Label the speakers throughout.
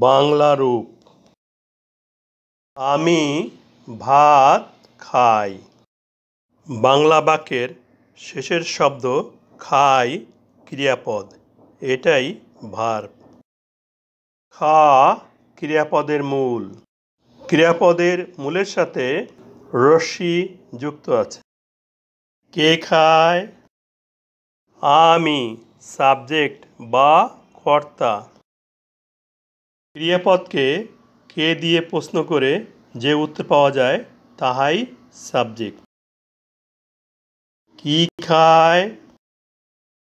Speaker 1: বাংলা রূপ। আমি ভাত খাই। বাংলা বাক্যের শেষের শব্দ খাই ক্রিয়াপদ, এটাই ভার্ব। খা ক্রিয়াপদের মূল। ক্রিয়াপদের মূলের সাথে রস্যি যুক্ত আছে। কে খায়? আমি সাবজেক্ট বা কর্তা। ক্রিয়াপদকে কে দিয়ে প্রশ্ন করে যে উত্তর পাওয়া যায় তাহাই সাবজেক্ট। কি খায়?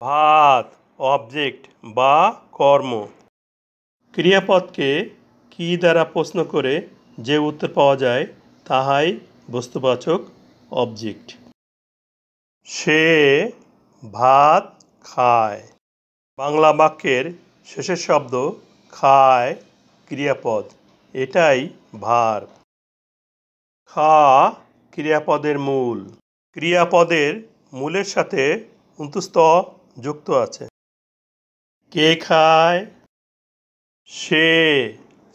Speaker 1: ভাত অবজেক্ট বা কর্ম। ক্রিয়াপদকে কি দ্বারা প্রশ্ন করে যে উত্তর পাওয়া যায় তাহাই বস্তুবাচক অবজেক্ট। সে ভাত খায়। বাংলা বাক্যের শেষের শব্দ খায় ক্রিয়াপদ, এটাই ভার্ব। খা ক্রিয়াপদের মূল। ক্রিয়াপদের মূলের সাথে অন্তস্থ যুক্ত আছে। কে খায়? সে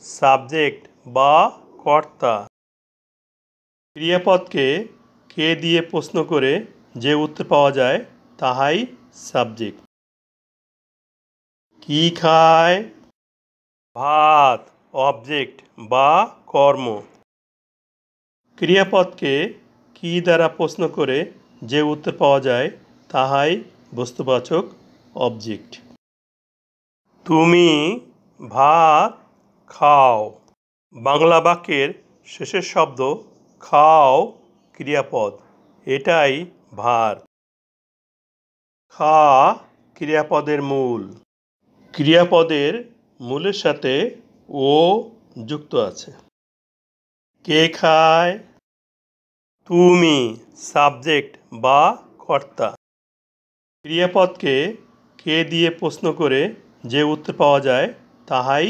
Speaker 1: সাবজেক্ট বা কর্তা। ক্রিয়াপদকে কে দিয়ে প্রশ্ন করে যে উত্তর পাওয়া যায় তাহাই সাবজেক্ট। কি খায়? ভাত অবজেক্ট বা কর্ম। ক্রিয়াপদকে কি দ্বারা প্রশ্ন করে যে উত্তর পাওয়া যায় তাহাই বস্তুবাচক অবজেক্ট। তুমি ভাত খাও। বাংলা বাক্যের শেষের শব্দ খাও ক্রিয়াপদ, এটাই ভার্ব। খা ক্রিয়াপদের মূল। ক্রিয়াপদের মূলের সাথে ও যুক্ত আছে। কে খায়? তুমি সাবজেক্ট বা কর্তা। ক্রিয়াপদকে কে দিয়ে প্রশ্ন করে যে উত্তর পাওয়া যায় তাহাই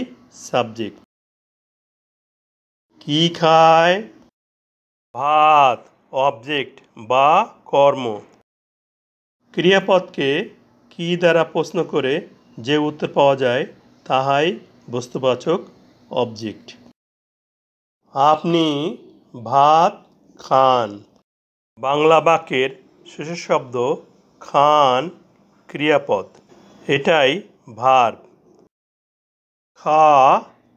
Speaker 1: সাবজেক্ট। কি খায়? ভাত অবজেক্ট বা কর্ম। ক্রিয়াপদকে কি দ্বারা প্রশ্ন করে যে উত্তর পাওয়া যায় তাহাই বস্তুবাচক অবজেক্ট। আপনি ভাত খান। বাংলা বাক্যের শেষের শব্দ খান ক্রিয়াপদ, এটাই ভার্ব। খা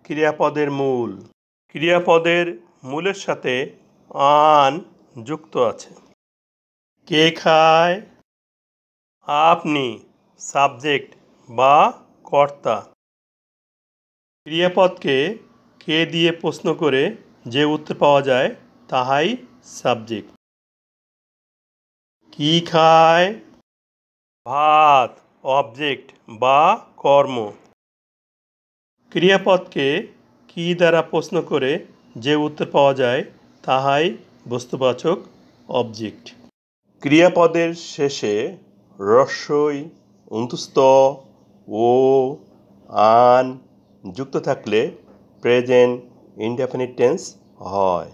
Speaker 1: ক্রিয়াপদের মূল। ক্রিয়াপদের মূলের সাথে আন যুক্ত আছে। কে খায়? আপনি সাবজেক্ট বা কর্তা। ক্রিয়াপদকে কে দিয়ে প্রশ্ন করে যে উত্তর পাওয়া যায় তাহাই সাবজেক্ট। কি খায়? ভাত অবজেক্ট বা কর্ম। ক্রিয়াপদকে কি দ্বারা প্রশ্ন করে যে উত্তর পাওয়া যায় তাহাই বস্তুবাচক অবজেক্ট। ক্রিয়াপদের শেষে রস্যই অন্তস্থ ও আন যুক্ত থাকলে প্রেজেন্ট ইনডেফিনিট টেন্স হয়।